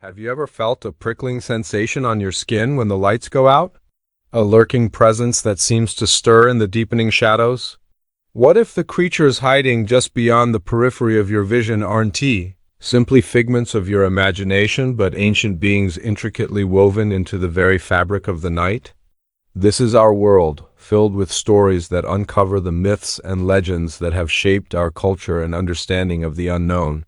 Have you ever felt a prickling sensation on your skin when the lights go out? A lurking presence that seems to stir in the deepening shadows? What if the creatures hiding just beyond the periphery of your vision aren't simply figments of your imagination, but ancient beings intricately woven into the very fabric of the night? This is our world, filled with stories that uncover the myths and legends that have shaped our culture and understanding of the unknown.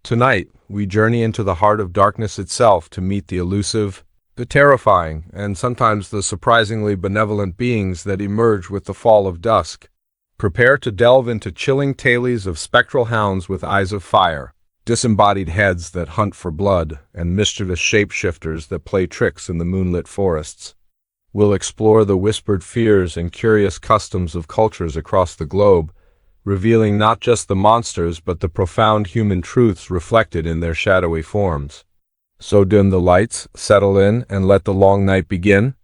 Tonight, we journey into the heart of darkness itself to meet the elusive, the terrifying, and sometimes the surprisingly benevolent beings that emerge with the fall of dusk. Prepare to delve into chilling tales of spectral hounds with eyes of fire, disembodied heads that hunt for blood, and mischievous shapeshifters that play tricks in the moonlit forests. We'll explore the whispered fears and curious customs of cultures across the globe, revealing not just the monsters but the profound human truths reflected in their shadowy forms. So dim the lights, settle in, and let the long night begin.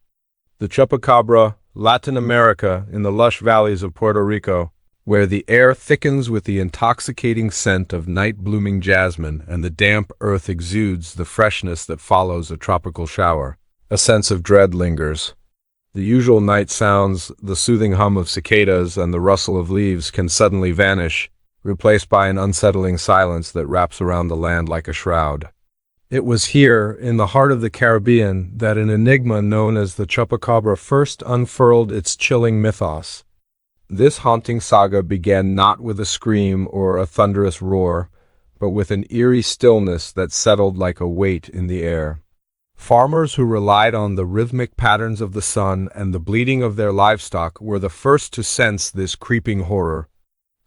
The Chupacabra, Latin America, in the lush valleys of Puerto Rico, where the air thickens with the intoxicating scent of night-blooming jasmine and the damp earth exudes the freshness that follows a tropical shower. A sense of dread lingers. The usual night sounds, the soothing hum of cicadas and the rustle of leaves, can suddenly vanish, replaced by an unsettling silence that wraps around the land like a shroud. It was here, in the heart of the Caribbean, that an enigma known as the Chupacabra first unfurled its chilling mythos. This haunting saga began not with a scream or a thunderous roar, but with an eerie stillness that settled like a weight in the air. Farmers who relied on the rhythmic patterns of the sun and the bleating of their livestock were the first to sense this creeping horror.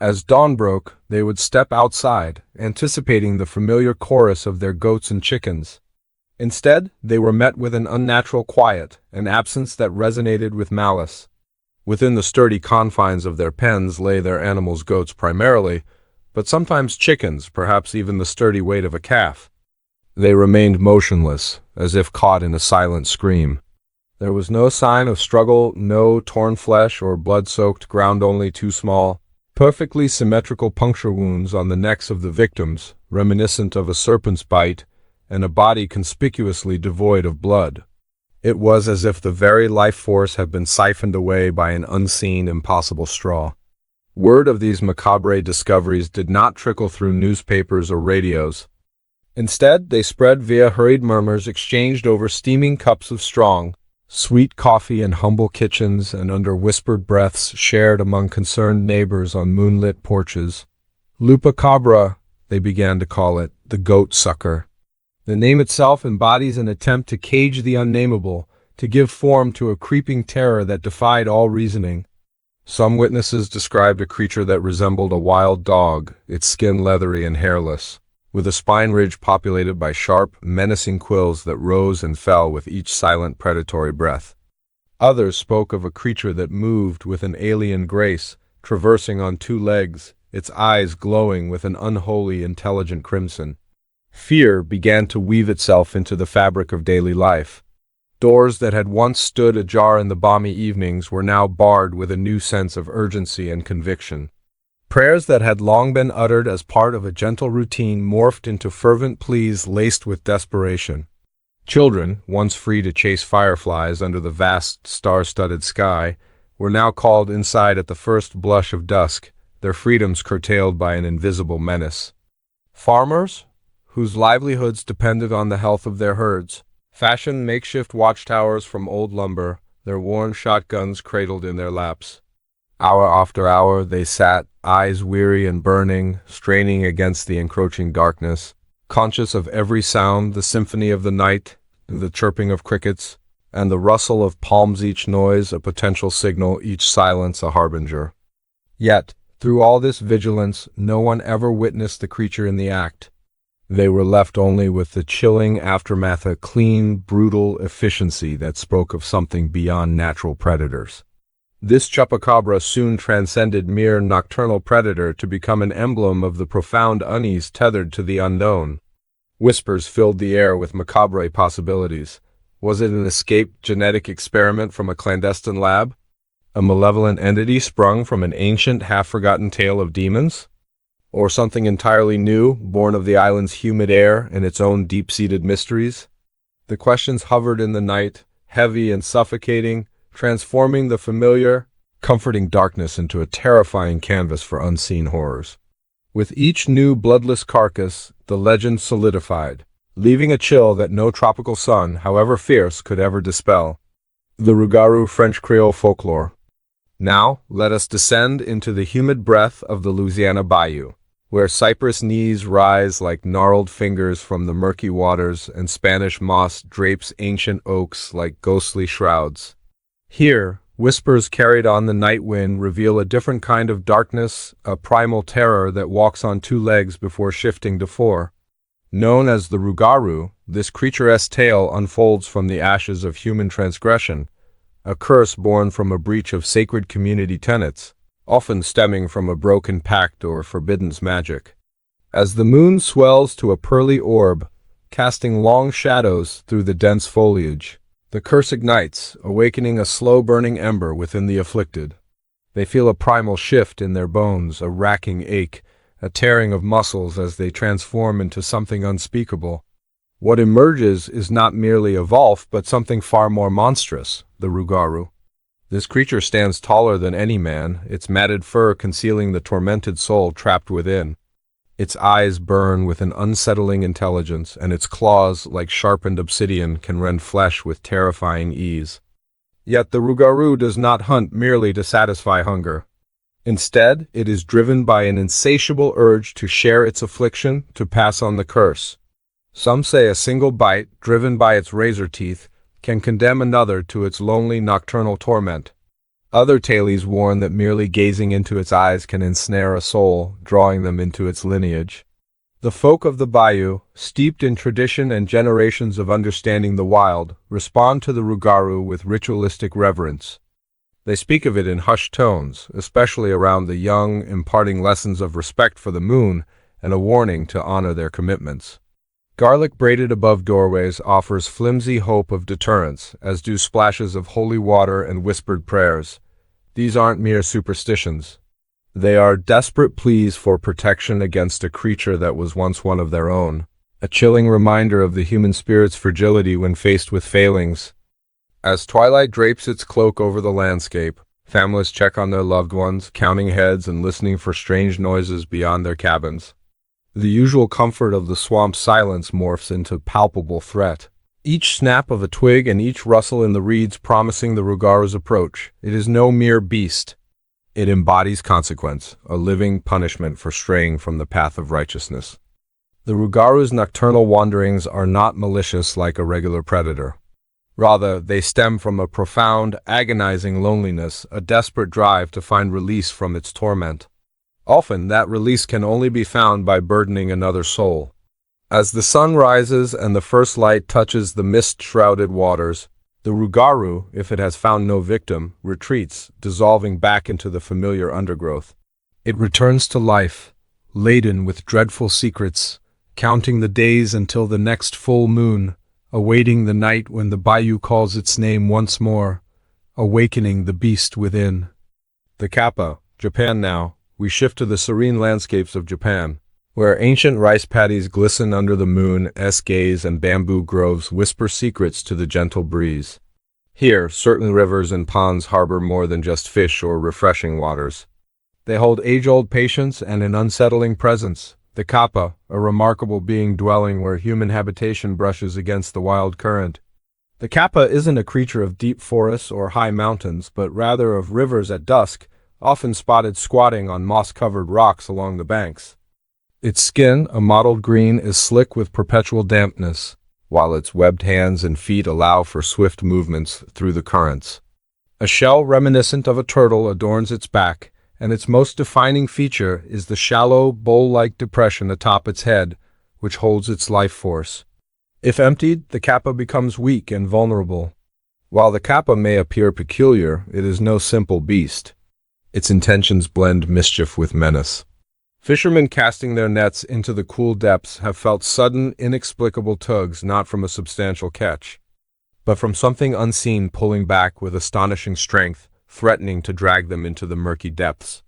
As dawn broke, they would step outside, anticipating the familiar chorus of their goats and chickens. Instead, they were met with an unnatural quiet, an absence that resonated with malice. Within the sturdy confines of their pens lay their animals, goats primarily, but sometimes chickens, perhaps even the sturdy weight of a calf. They remained motionless, as if caught in a silent scream. There was no sign of struggle, no torn flesh or blood-soaked ground, only two small, perfectly symmetrical puncture wounds on the necks of the victims, reminiscent of a serpent's bite, and a body conspicuously devoid of blood. It was as if the very life force had been siphoned away by an unseen, impossible straw. Word of these macabre discoveries did not trickle through newspapers or radios. Instead, they spread via hurried murmurs exchanged over steaming cups of strong, sweet coffee in humble kitchens and under whispered breaths shared among concerned neighbors on moonlit porches. Lupacabra, they began to call it, the goat sucker. The name itself embodies an attempt to cage the unnameable, to give form to a creeping terror that defied all reasoning. Some witnesses described a creature that resembled a wild dog, its skin leathery and hairless, with a spine ridge populated by sharp, menacing quills that rose and fell with each silent predatory breath. Others spoke of a creature that moved with an alien grace, traversing on two legs, its eyes glowing with an unholy, intelligent crimson. Fear began to weave itself into the fabric of daily life. Doors that had once stood ajar in the balmy evenings were now barred with a new sense of urgency and conviction. Prayers that had long been uttered as part of a gentle routine morphed into fervent pleas laced with desperation. Children, once free to chase fireflies under the vast star-studded sky, were now called inside at the first blush of dusk, their freedoms curtailed by an invisible menace. Farmers, whose livelihoods depended on the health of their herds, fashioned makeshift watchtowers from old lumber, their worn shotguns cradled in their laps. Hour after hour they sat, eyes weary and burning, straining against the encroaching darkness, conscious of every sound, the symphony of the night, the chirping of crickets, and the rustle of palms, each noise a potential signal, each silence a harbinger. Yet, through all this vigilance, no one ever witnessed the creature in the act. They were left only with the chilling aftermath, a clean, brutal efficiency that spoke of something beyond natural predators. This Chupacabra soon transcended mere nocturnal predator to become an emblem of the profound unease tethered to the unknown. Whispers filled the air with macabre possibilities. Was it an escaped genetic experiment from a clandestine lab? A malevolent entity sprung from an ancient, half-forgotten tale of demons? Or something entirely new, born of the island's humid air and its own deep-seated mysteries? The questions hovered in the night, heavy and suffocating, transforming the familiar, comforting darkness into a terrifying canvas for unseen horrors. With each new bloodless carcass, the legend solidified, leaving a chill that no tropical sun, however fierce, could ever dispel. The Rougarou French Creole folklore. Now, let us descend into the humid breath of the Louisiana bayou, where cypress knees rise like gnarled fingers from the murky waters and Spanish moss drapes ancient oaks like ghostly shrouds. Here, whispers carried on the night wind reveal a different kind of darkness, a primal terror that walks on two legs before shifting to four. Known as the Rougarou, this creaturesque tale unfolds from the ashes of human transgression, a curse born from a breach of sacred community tenets, often stemming from a broken pact or forbidden magic. As the moon swells to a pearly orb, casting long shadows through the dense foliage, the curse ignites, awakening a slow-burning ember within the afflicted. They feel a primal shift in their bones, a racking ache, a tearing of muscles as they transform into something unspeakable. What emerges is not merely a Volf, but something far more monstrous, the Rougarou. This creature stands taller than any man, its matted fur concealing the tormented soul trapped within. Its eyes burn with an unsettling intelligence, and its claws, like sharpened obsidian, can rend flesh with terrifying ease. Yet the Rougarou does not hunt merely to satisfy hunger. Instead, it is driven by an insatiable urge to share its affliction, to pass on the curse. Some say a single bite, driven by its razor teeth, can condemn another to its lonely nocturnal torment. Other tales warn that merely gazing into its eyes can ensnare a soul, drawing them into its lineage. The folk of the bayou, steeped in tradition and generations of understanding the wild, respond to the Rougarou with ritualistic reverence. They speak of it in hushed tones, especially around the young, imparting lessons of respect for the moon and a warning to honor their commitments. Garlic braided above doorways offers flimsy hope of deterrence, as do splashes of holy water and whispered prayers. These aren't mere superstitions. They are desperate pleas for protection against a creature that was once one of their own, a chilling reminder of the human spirit's fragility when faced with failings. As twilight drapes its cloak over the landscape, families check on their loved ones, counting heads and listening for strange noises beyond their cabins. The usual comfort of the swamp's silence morphs into palpable threat. Each snap of a twig and each rustle in the reeds promising the Rougarou's approach. It is no mere beast. It embodies consequence, a living punishment for straying from the path of righteousness. The Rougarou's nocturnal wanderings are not malicious like a regular predator. Rather, they stem from a profound, agonizing loneliness, a desperate drive to find release from its torment. Often, that release can only be found by burdening another soul. As the sun rises and the first light touches the mist-shrouded waters, the Rougarou, if it has found no victim, retreats, dissolving back into the familiar undergrowth. It returns to life, laden with dreadful secrets, counting the days until the next full moon, awaiting the night when the bayou calls its name once more, awakening the beast within. The Kappa, Japan now. We shift to the serene landscapes of Japan, where ancient rice paddies glisten under the moon's gaze and bamboo groves whisper secrets to the gentle breeze. Here, certain rivers and ponds harbor more than just fish or refreshing waters. They hold age-old patience and an unsettling presence. The Kappa, a remarkable being dwelling where human habitation brushes against the wild current. The Kappa isn't a creature of deep forests or high mountains, but rather of rivers at dusk, often spotted squatting on moss-covered rocks along the banks. Its skin, a mottled green, is slick with perpetual dampness, while its webbed hands and feet allow for swift movements through the currents. A shell reminiscent of a turtle adorns its back, and its most defining feature is the shallow, bowl-like depression atop its head, which holds its life force. If emptied, the Kappa becomes weak and vulnerable. While the Kappa may appear peculiar, it is no simple beast. Its intentions blend mischief with menace. Fishermen casting their nets into the cool depths have felt sudden, inexplicable tugs not from a substantial catch, but from something unseen pulling back with astonishing strength, threatening to drag them into the murky depths.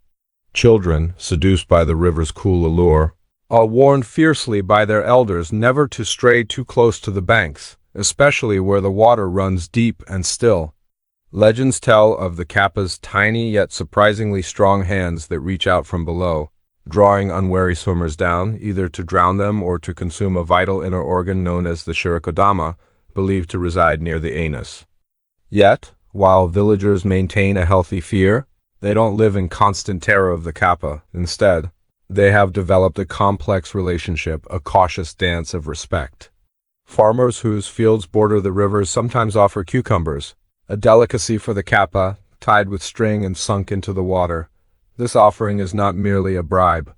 Children, seduced by the river's cool allure, are warned fiercely by their elders never to stray too close to the banks, especially where the water runs deep and still. Legends tell of the kappa's tiny yet surprisingly strong hands that reach out from below, drawing unwary swimmers down, either to drown them or to consume a vital inner organ known as the shirikodama, believed to reside near the anus. Yet, while villagers maintain a healthy fear, they don't live in constant terror of the kappa. Instead, they have developed a complex relationship, a cautious dance of respect. Farmers whose fields border the rivers sometimes offer cucumbers, a delicacy for the kappa, tied with string and sunk into the water. This offering is not merely a bribe.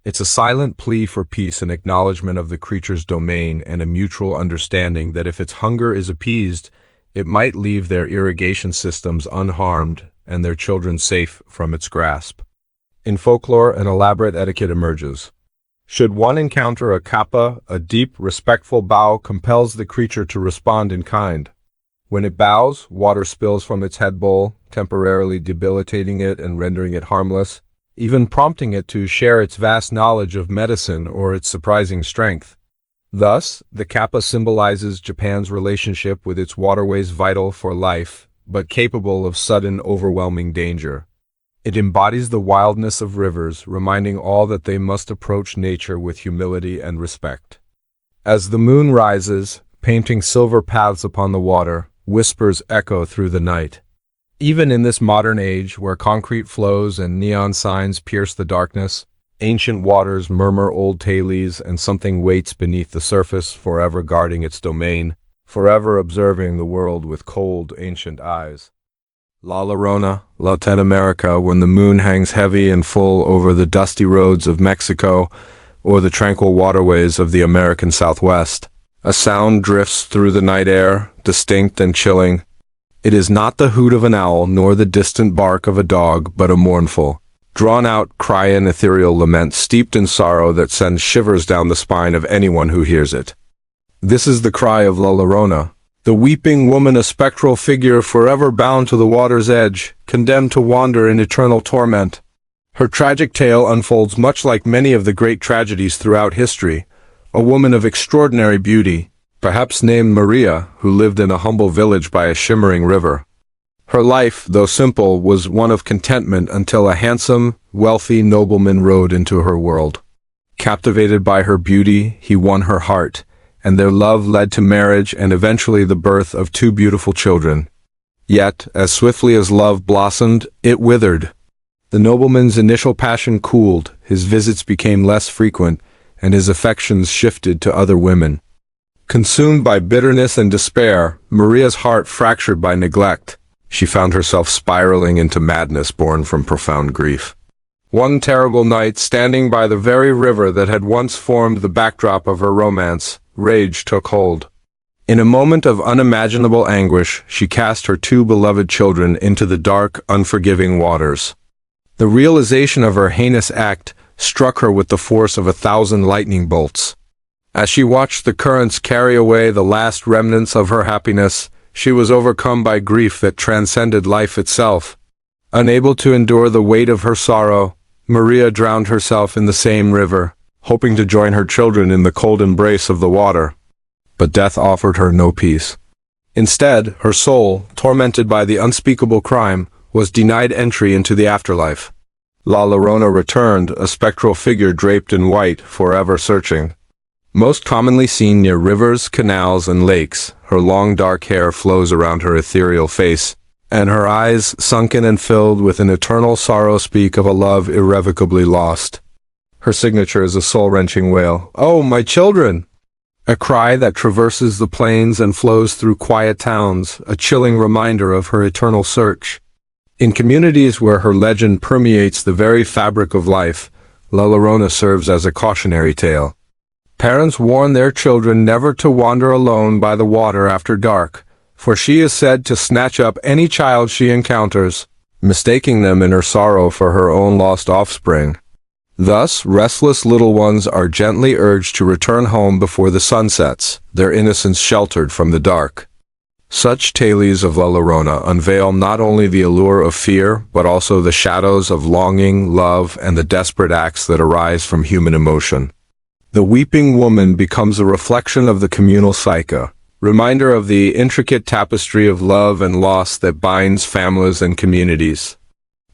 It's a silent plea for peace and acknowledgement of the creature's domain and a mutual understanding that if its hunger is appeased, it might leave their irrigation systems unharmed and their children safe from its grasp. In folklore, an elaborate etiquette emerges. Should one encounter a kappa, a deep, respectful bow compels the creature to respond in kind. When it bows, water spills from its head bowl, temporarily debilitating it and rendering it harmless, even prompting it to share its vast knowledge of medicine or its surprising strength. Thus, the kappa symbolizes Japan's relationship with its waterways, vital for life, but capable of sudden, overwhelming danger. It embodies the wildness of rivers, reminding all that they must approach nature with humility and respect. As the moon rises, painting silver paths upon the water, whispers echo through the night. Even in this modern age, where concrete flows and neon signs pierce the darkness, ancient waters murmur old tales and something waits beneath the surface, forever guarding its domain, forever observing the world with cold, ancient eyes. La Llorona, Latin America, when the moon hangs heavy and full over the dusty roads of Mexico or the tranquil waterways of the American Southwest. A sound drifts through the night air, distinct and chilling. It is not the hoot of an owl nor the distant bark of a dog, but a mournful, drawn-out cry, and ethereal lament steeped in sorrow that sends shivers down the spine of anyone who hears it. This is the cry of La Llorona, the weeping woman, a spectral figure forever bound to the water's edge, condemned to wander in eternal torment. Her tragic tale unfolds much like many of the great tragedies throughout history. A woman of extraordinary beauty, perhaps named Maria, who lived in a humble village by a shimmering river. Her life, though simple, was one of contentment until a handsome, wealthy nobleman rode into her world. Captivated by her beauty, he won her heart, and their love led to marriage and eventually the birth of 2 beautiful children. Yet, as swiftly as love blossomed, it withered. The nobleman's initial passion cooled, his visits became less frequent, and his affections shifted to other women. Consumed by bitterness and despair, Maria's heart fractured by neglect, she found herself spiraling into madness born from profound grief. One terrible night, standing by the very river that had once formed the backdrop of her romance, rage took hold. In a moment of unimaginable anguish, she cast her 2 beloved children into the dark, unforgiving waters. The realization of her heinous act struck her with the force of 1,000 lightning bolts. As she watched the currents carry away the last remnants of her happiness, she was overcome by grief that transcended life itself. Unable to endure the weight of her sorrow, Maria drowned herself in the same river, hoping to join her children in the cold embrace of the water. But death offered her no peace. Instead, her soul, tormented by the unspeakable crime, was denied entry into the afterlife. La Llorona returned, a spectral figure draped in white, forever searching. Most commonly seen near rivers, canals, and lakes, her long dark hair flows around her ethereal face, and her eyes, sunken and filled with an eternal sorrow, speak of a love irrevocably lost. Her signature is a soul-wrenching wail, "Oh, my children!" A cry that traverses the plains and flows through quiet towns, a chilling reminder of her eternal search. In communities where her legend permeates the very fabric of life, La Llorona serves as a cautionary tale. Parents warn their children never to wander alone by the water after dark, for she is said to snatch up any child she encounters, mistaking them in her sorrow for her own lost offspring. Thus, restless little ones are gently urged to return home before the sun sets, their innocence sheltered from the dark. Such tales of La Llorona unveil not only the allure of fear, but also the shadows of longing, love, and the desperate acts that arise from human emotion. The weeping woman becomes a reflection of the communal psyche, reminder of the intricate tapestry of love and loss that binds families and communities.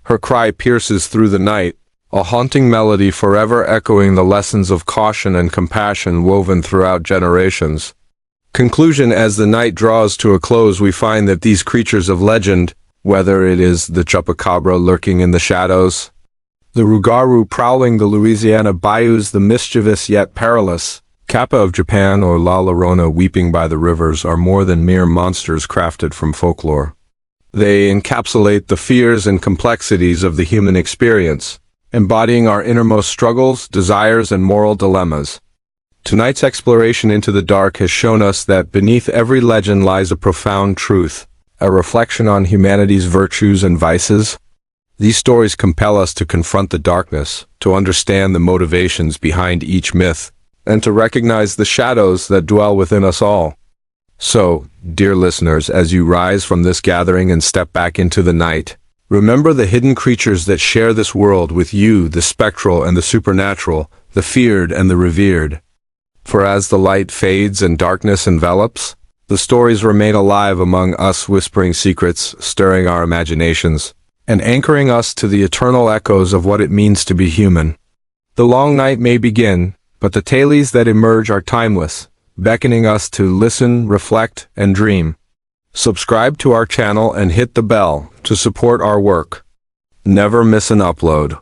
Her cry pierces through the night, a haunting melody forever echoing the lessons of caution and compassion woven throughout generations. Conclusion: as the night draws to a close, we find that these creatures of legend, whether it is the chupacabra lurking in the shadows, the rugaru prowling the Louisiana bayous, the mischievous yet perilous Kappa of Japan, or La Llorona weeping by the rivers, are more than mere monsters crafted from folklore. They encapsulate the fears and complexities of the human experience, embodying our innermost struggles, desires, and moral dilemmas. Tonight's exploration into the dark has shown us that beneath every legend lies a profound truth, a reflection on humanity's virtues and vices. These stories compel us to confront the darkness, to understand the motivations behind each myth, and to recognize the shadows that dwell within us all. So, dear listeners, as you rise from this gathering and step back into the night, remember the hidden creatures that share this world with you, the spectral and the supernatural, the feared and the revered. For as the light fades and darkness envelops, the stories remain alive among us, whispering secrets, stirring our imaginations, and anchoring us to the eternal echoes of what it means to be human. The long night may begin, but the tales that emerge are timeless, beckoning us to listen, reflect, and dream. Subscribe to our channel and hit the bell to support our work. Never miss an upload.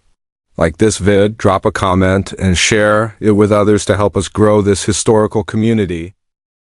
Like this vid, drop a comment, and share it with others to help us grow this historical community.